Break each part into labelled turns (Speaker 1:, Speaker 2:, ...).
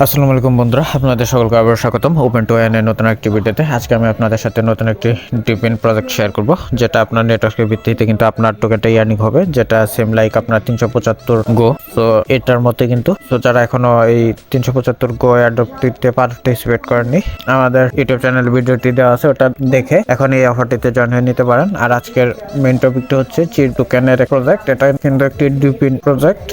Speaker 1: আসসালামু আলাইকুম বন্ধুরা, আপনাদের সকলকে আবার স্বাগতম ওপেন টু এর নতুন একটি ভিডিওতে। আজকে আমি আপনাদের সাথে নতুন একটি ডিপিন প্রজেক্ট শেয়ার করব, যেটা আপনার নেটওয়ার্কের ভিত্তিতে কিন্তু আপনার টোকেনটা ইয়ার্নিং হবে, যেটা সেম লাইক আপনার 375 গো। তো এটার মধ্যে কিন্তু যারা এখনো এই 375 গো অ্যাডপ্টটিতে পার্টিসিপেট করেননি, আমাদের ইউটিউব চ্যানেল ভিডিওটি দেওয়া আছে, ওটা দেখে এখন এই অফারটিতে জয়েন হয়ে নিতে পারেন। আর আজকের মেইন টপিকটা হচ্ছে চির টোকেনের প্রজেক্ট। এটা কিন্তু একটি ডিপিন প্রজেক্ট,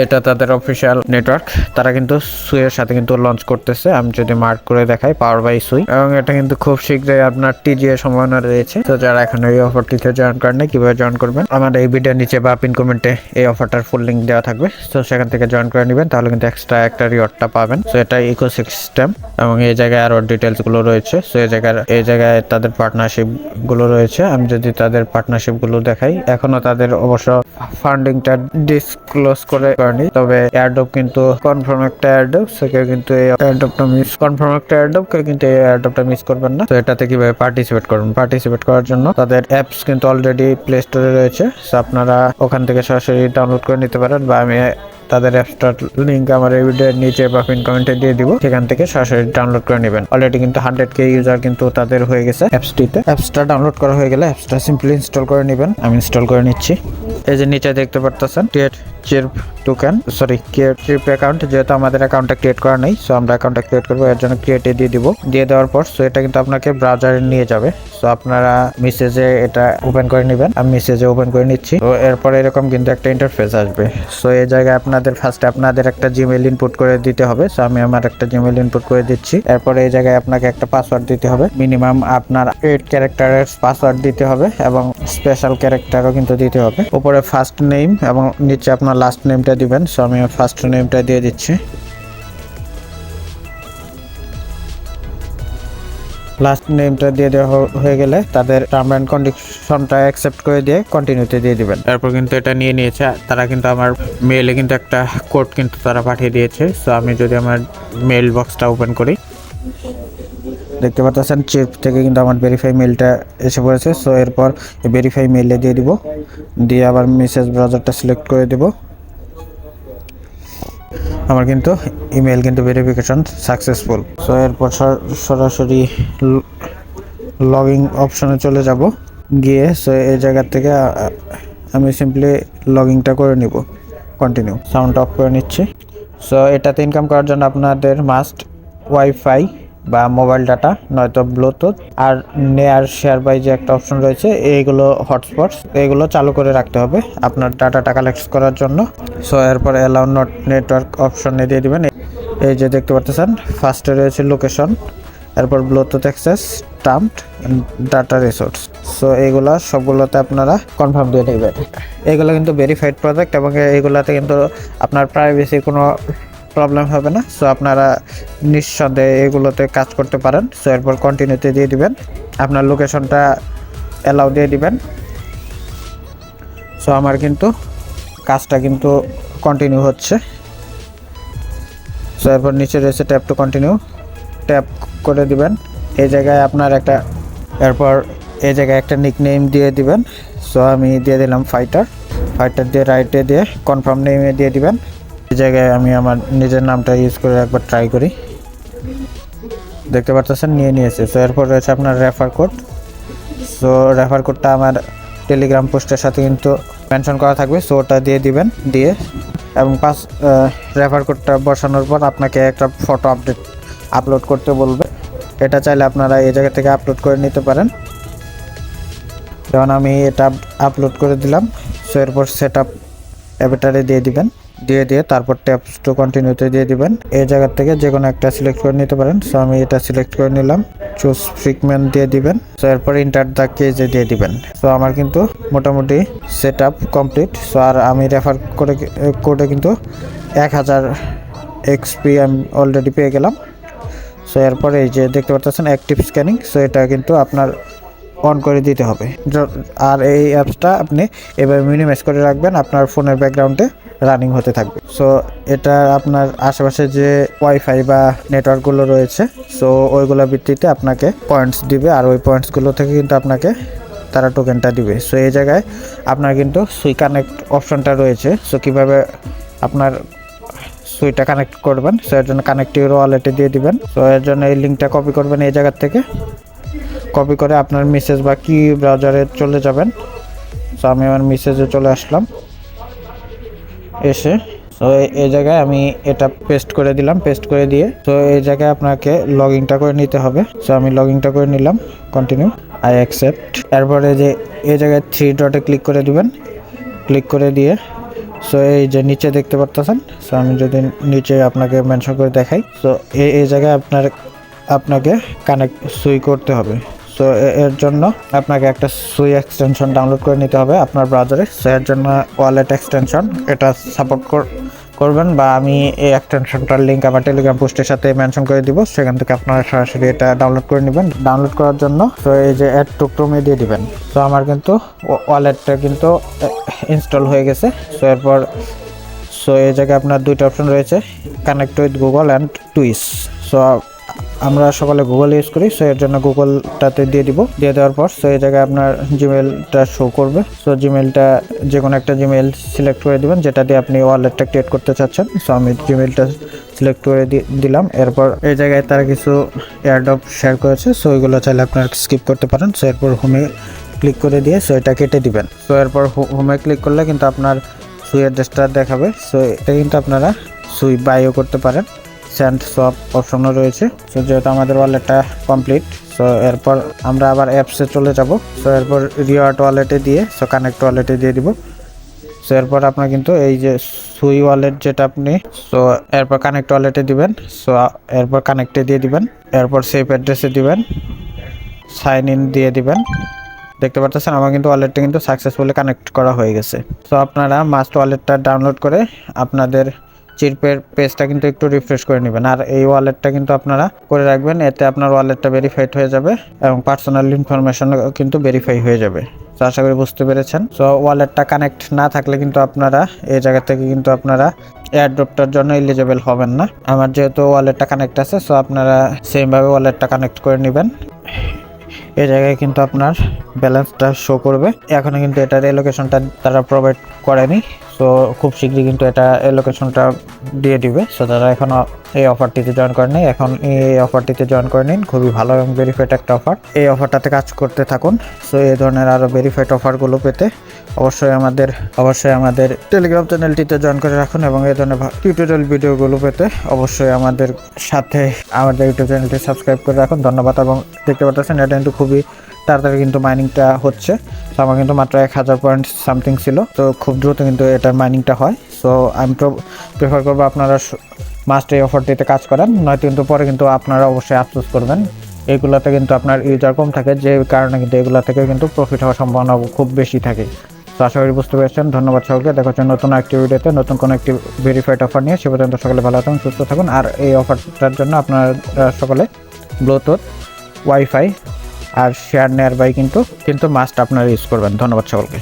Speaker 1: এটা তাদের অফিসিয়াল নেটওয়ার্ক। তারা কিন্তু সুইয়ের সাথে কিন্তু লঞ্চ করতেছে। আমি যদি মার্ক করে দেখাই, পাওয়ার বাই সুই, এবং এটা কিন্তু খুব শীঘ্রই আপনার টিজি এর সম্ভাবনা রয়েছে। তো যারা এখন এই অফারটিতে জয়েন করেন, কিভাবে জয়েন করবেন, আমার এই ভিডিওর নিচে বা পিন কমেন্টে এই অফারটার ফুল লিংক দেওয়া থাকবে। তো সেখান থেকে জয়েন করে নেবেন, তাহলে কিন্তু এক্সট্রা একটা রিওয়ার্ডটা পাবেন। তো এটা ইকোসিস্টেম, এবং এই জায়গায় আরো ডিটেলস গুলো রয়েছে। তো এই জায়গায় তাদের পার্টনারশিপ গুলো রয়েছে। আমি যদি তাদের পার্টনারশিপ গুলো দেখাই, এখনো তাদের অবশ্য ফান্ডিংটা ডিসক্লোজ করে করেনি, তবে এয়ারড্রপ কিন্তু কনফার্ম একটা এয়ারড্রপ, সেকে কিন্তু এই এয়ারড্রপটা মিস কনফার্ম একটা এয়ারড্রপ, কিন্তু এই এয়ারড্রপটা মিস করবেন না। তো এটাতে কিভাবে পার্টিসিপেট করবেন, পার্টিসিপেট করার জন্য তাদের অ্যাপস কিন্তু অলরেডি প্লে স্টোরে রয়েছে। সো আপনারা ওখান থেকে সরাসরি ডাউনলোড করে নিতে পারেন, বা আমি তাদের অ্যাপসটার লিঙ্ক আমার এই ভিডিওর নিচে বা পিন কমেন্টে দিয়ে দিব, সেখান থেকে সরাসরি ডাউনলোড করে নেবেন। অলরেডি কিন্তু 100K ইউজার কিন্তু তাদের হয়ে গেছে অ্যাপসটিতে। অ্যাপসটা ডাউনলোড করা হয়ে গেলে অ্যাপসটা সিম্পলি ইনস্টল করে নেবেন। আমি ইনস্টল করে নিচ্ছি। এই যে নিচে দেখতে পারতেছেন ক্রিয়েট চিরপ টোকেন, ক্রিয়েট চিরপ অ্যাকাউন্ট। যেহেতু আমাদের অ্যাকাউন্টটা ক্রিয়েট করা নেই, সো আমরা অ্যাকাউন্টটা ক্রিয়েট করবো, এর জন্য ক্রিয়েটে দিয়ে দিব। দিয়ে দেওয়ার পর সো এটা কিন্তু আপনাকে ব্রাউজারে নিয়ে যাবে। সো আপনারা মেসেজে এটা ওপেন করে নেবেন। আমি মেসেজে ওপেন করে নিচ্ছি। তো এরপর এরকম কিন্তু একটা ইন্টারফেস আসবে। সো এই জায়গায় আপনাদের ফার্স্টে আপনাদের একটা জিমেইল ইনপুট করে দিতে হবে। সো আমি আমার একটা জিমেইল ইনপুট করে দিচ্ছি। এরপর এই জায়গায় আপনাকে একটা পাসওয়ার্ড দিতে হবে। মিনিমাম আপনার 8 ক্যারেক্টারের পাসওয়ার্ড দিতে হবে, এবং স্পেশাল ক্যারেক্টারও কিন্তু দিতে হবে। উপরে ফার্স্ট নেম এবং নিচে আপনার লাস্ট নেমটা দিবেন। সো আমি ফার্স্ট নেমটা দিয়ে দিচ্ছি। লাস্ট নেমটা দিয়ে দেওয়া হয়ে গেলে তাদের টার্ম অ্যান্ড কন্ডিশনটা অ্যাকসেপ্ট করে দিয়ে কন্টিনিউতে দিয়ে দিবেন। তারপর কিন্তু এটা নিয়ে নিয়েছে তারা, কিন্তু আমার মেইলে কিন্তু একটা কোড কিন্তু তারা পাঠিয়ে দিয়েছে। সো আমি যদি আমার মেইল বক্সটা ওপেন করি, দেখতে পাচ্ছেন চিপ থেকে কিন্তু আমার ভেরিফাই মেইলটা এসে পড়েছে। সো এরপর ভেরিফাই মেইলে দিয়ে দিব, দিয়ে আবার মেসেজ ব্রাউজারটা সিলেক্ট করে দিব। আমার কিন্তু ইমেল কিন্তু ভেরিফিকেশন সাকসেসফুল। সো এরপর সরাসরি লগইন অপশনে চলে যাব। গিয়ে সো এই জায়গা থেকে আমি সিম্পলি লগইনটা করে নিব। কন্টিনিউ, সাউন্ড অফ করে নিচ্ছি। সো এটাতে ইনকাম করার জন্য আপনাদের মাস্ট ওয়াইফাই বা মোবাইল ডাটা, নয়তো ব্লুটুথ, আর নেয়ার শেয়ার বাই যে একটা অপশন রয়েছে, এইগুলো হটস্পটস, এগুলো চালু করে রাখতে হবে আপনার ডাটাটা কালেক্ট করার জন্য। সো এরপর অ্যালাউ নট নেটওয়ার্ক অপশনে দিয়ে দিবেন। এই যে দেখতে পাচ্ছেন ফার্স্টে রয়েছে লোকেশন, এরপর Bluetooth access, termed, data resource. So এইগুলা সবগুলোতে আপনারা কনফার্ম দিয়ে নেবেন। এগুলো কিন্তু ভেরিফাইড প্রজেক্ট, এবং এইগুলাতে কিন্তু আপনার প্রাইভেসি কোনো প্রবলেম হবে না। সো আপনারা নিঃসন্দেহে এগুলোতে কাজ করতে পারেন। সো এরপর কন্টিনিউতে দিয়ে দিবেন, আপনার লোকেশনটা অ্যালাউ দিয়ে দিবেন। সো আমার কিন্তু কাজটা কিন্তু কন্টিনিউ হচ্ছে। সো এরপর নিচে রয়েছে ট্যাপ টু কন্টিনিউ, ট্যাপ করে দিবেন। এই জায়গায় আপনার একটা, এরপর এই জায়গায় একটা নিকনেম দিয়ে দিবেন। সো আমি দিয়ে দিলাম ফাইটার দিয়ে রাইটে দিয়ে কনফার্ম নেমে দিয়ে দিবেন। এই জায়গায় আমি আমার নিজের নামটা ইউজ করে একবার ট্রাই করি। দেখতে পাচ্ছেন নিয়ে নিয়েছে। সো এরপর রয়েছে আপনার রেফার কোড। সো রেফার কোডটা আমার টেলিগ্রাম পোস্টের সাথে কিন্তু মেনশন করা থাকবে। সো ওটা দিয়ে দিবেন, দিয়ে এবং রেফার কোডটা বসানোর পর আপনাকে একটা ফটো আপলোড করতে বলবে। এটা চাইলে আপনারা এই জায়গা থেকে আপলোড করে নিতে পারেন। যেমন আমি এটা আপলোড করে দিলাম। সো এরপর সেট আপ অ্যাভেটারে দিয়ে দিবেন, দিয়ে তারপর ট্যাপ টু কন্টিনিউতে দিয়ে দিবেন। এই জায়গা থেকে যে কোনো একটা সিলেক্ট করে নিতে পারেন। সো আমি এটা সিলেক্ট করে নিলাম, চুজ ফ্রিকম্যান দিয়ে দিবেন। সো এরপর ইন্টার দ্য কেজে দিয়ে দিবেন। সো আমার কিন্তু মোটামুটি সেট আপ কমপ্লিট। সো আর আমি রেফার কোডে কিন্তু 1000 XP আমি অলরেডি পেয়ে গেলাম। সো এরপরে এই যে দেখতে পাচ্ছেন অ্যাক্টিভ স্ক্যানিং, সো এটা কিন্তু আপনার অন করে দিতে হবে। আর এই অ্যাপসটা আপনি এভাবে মিনিমাইজ করে রাখবেন, আপনার ফোনের ব্যাকগ্রাউন্ডে রানিং হতে থাকবে। সো এটা আপনার আশেপাশে যে ওয়াইফাই বা নেটওয়ার্কগুলো রয়েছে, সো ওইগুলোর ভিত্তিতে আপনাকে পয়েন্টস দিবে, আর ওই পয়েন্টসগুলো থেকে কিন্তু আপনাকে তারা টোকেনটা দিবে। সো এই জায়গায় আপনার কিন্তু সুই কানেক্ট অপশনটা রয়েছে। সো কীভাবে আপনার সুইটা কানেক্ট করবেন। সো এর জন্য কানেক্ট ইউর ওয়ালেটে দিয়ে দিবেন। সো এর জন্য এই লিঙ্কটা কপি করবেন এই জায়গা থেকে, কপি করে আপনার মেসেজ বা কি ব্রাউজারে চলে যাবেন। সো আমি আমার মেসেজে চলে আসলাম, এসে তো এই জায়গায় আমি এটা পেস্ট করে দিলাম। পেস্ট করে দিয়ে তো এই জায়গায় আপনাকে লগ ইনটা করে নিতে হবে। সো আমি লগ ইনটা করে নিলাম, কন্টিনিউ, আই অ্যাকসেপ্ট। এরপরে যে এই জায়গায় 3 ডটে ক্লিক করে দিবেন, ক্লিক করে দিয়ে সো এই যে নিচে দেখতে পারতেছেন। সো আমি যদি নিচে আপনাকে মেনশন করে দেখাই, সো এই জায়গায় আপনাকে কানেক্ট সুই করতে হবে। সো এর জন্য আপনাকে একটা সুই এক্সটেনশন ডাউনলোড করে নিতে হবে আপনার ব্রাউজারে। সো এর জন্য ওয়ালেট এক্সটেনশন এটা সাপোর্ট করবেন, বা আমি এই এক্সটেনশনটার লিঙ্ক আমার টেলিগ্রাম পোস্টের সাথে মেনশন করে দিব, সেখান থেকে আপনারা সরাসরি এটা ডাউনলোড করে নেবেন। ডাউনলোড করার জন্য তো এই যে অ্যাড টু ক্রোমে দিয়ে দিবেন। তো আমার কিন্তু ওয়ালেটটা কিন্তু ইনস্টল হয়ে গেছে। সো এরপর এই জায়গায় আপনার দুইটা অপশন রয়েছে, কানেক্ট উইথ গুগল অ্যান্ড টুইস। সো আমরা সকলে গুগল ইউজ করি, সো এর জন্য গুগলটাতে দিয়ে দিব। দিয়ে দেওয়ার পর সো এই জায়গায় আপনার জিমেলটা শো করবে। সো জিমেলটা যে কোনো একটা জিমেল সিলেক্ট করে দিবেন যেটা দিয়ে আপনি ওয়ালেটটা ক্রিয়েট করতে চাচ্ছেন। সো আমি জিমেলটা সিলেক্ট করে দিলাম। এরপর এই জায়গায় তারা কিছু এয়ারড্রপ শেয়ার করেছে, সো ওইগুলো চাইলে আপনারা স্কিপ করতে পারেন। সো এরপর হোমে ক্লিক করে দিয়ে সো এটা কেটে দিবেন। সো এরপর হোমে ক্লিক করলে কিন্তু আপনার সুই অ্যাড্রেসটা দেখাবে। সো এটা কিন্তু আপনারা সুই বাইও করতে পারেন, সেন্ড সোয়াপ অপশনও রয়েছে। সো যেহেতু আমাদের ওয়ালেটটা কমপ্লিট, সো এরপর আমরা আবার অ্যাপসে চলে যাব। সো এরপর রিওয়ার্ড ওয়ালেটে দিয়ে সো কানেক্ট ওয়ালেটে দিয়ে দিব। সো এরপর আপনার কিন্তু এই যে সুই ওয়ালেট যেটা আপনি, সো এরপর কানেক্ট ওয়ালেটে দিবেন। সো এরপর কানেক্টে দিয়ে দিবেন, এরপর সেভ অ্যাড্রেসে দিবেন, সাইন ইন দিয়ে দিবেন। দেখতে পাচ্ছেন আমার কিন্তু ওয়ালেটটা কিন্তু সাকসেসফুলি কানেক্ট করা হয়ে গেছে। সো আপনারা মাস্ট ওয়ালেটটা ডাউনলোড করে আপনাদের চিরপের পেজটা কিন্তু একটু রিফ্রেশ করে নেবেন। আর এই ওয়ালেটটা কিন্তু আপনারা করে রাখবেন, এতে আপনার ওয়ালেটটা ভেরিফাইড হয়ে যাবে এবং পার্সোনাল ইনফরমেশন কিন্তু ভেরিফাই হয়ে যাবে। তো আশা করি বুঝতে পেরেছেন। সো ওয়ালেটটা কানেক্ট না থাকলে কিন্তু আপনারা এই জায়গা থেকে কিন্তু আপনারা এয়ারড্রপটার জন্য এলিজিবল হবেন না। আমার যেহেতু ওয়ালেটটা কানেক্ট আছে, সো আপনারা সেমভাবে ওয়ালেটটা কানেক্ট করে নেবেন। এই জায়গায় কিন্তু আপনার ব্যালেন্সটা শো করবে। এখনো কিন্তু এটার এলোকেশনটা তারা প্রোভাইড করেনি, সো খুব শীঘ্রই কিন্তু এটা এলোকেশনটা দিয়ে দিবে। সো তারা এখনো এই অফারটিতে জয়েন করে নেই, এখন এই অফারটিতে জয়েন করে নিন। খুবই ভালো এবং ভেরিফাইড একটা অফার, এই অফারটাতে কাজ করতে থাকুন। সো এই ধরনের আরও ভেরিফাইড অফারগুলো পেতে অবশ্যই আমাদের টেলিগ্রাম চ্যানেলটিতে জয়েন করে রাখুন, এবং এই ধরনের টিউটোরিয়াল ভিডিওগুলো পেতে অবশ্যই আমাদের সাথে আমাদের ইউটিউব চ্যানেলটি সাবস্ক্রাইব করে রাখুন। ধন্যবাদ। এবং দেখতে পাচ্ছেন এটা কিন্তু খুবই তাড়াতাড়ি কিন্তু মাইনিংটা হচ্ছে। তো আমার কিন্তু মাত্র 1000 পয়েন্ট সামথিং ছিল, তো খুব দ্রুত কিন্তু এটার মাইনিংটা হয়। সো আমি প্রেফার করবো আপনারা মাস্ট এই অফারটিতে কাজ করেন, নয়তো কিন্তু পরে কিন্তু আপনারা অবশ্যই আফসোস করবেন। এইগুলোতে কিন্তু আপনার ইউজার কম থাকে, যে কারণে কিন্তু এগুলো থেকে কিন্তু প্রফিট হওয়ার সম্ভাবনা খুব বেশি থাকে। তো আশা করি বুঝতে পেরেছেন। ধন্যবাদ সকলকে। দেখা হচ্ছে নতুন একটি ভিডিওতে নতুন কোনো একটি ভেরিফাইড অফার নিয়ে। সে পর্যন্ত সকলে ভালো থাকুন, সুস্থ থাকুন। আর এই অফারটার জন্য আপনারা সকলে ব্লুটুথ, ওয়াইফাই আর শেয়ার নেয়ার বাই কিন্তু মাস্ট আপনারা ইউজ করবেন। ধন্যবাদ সকলকে।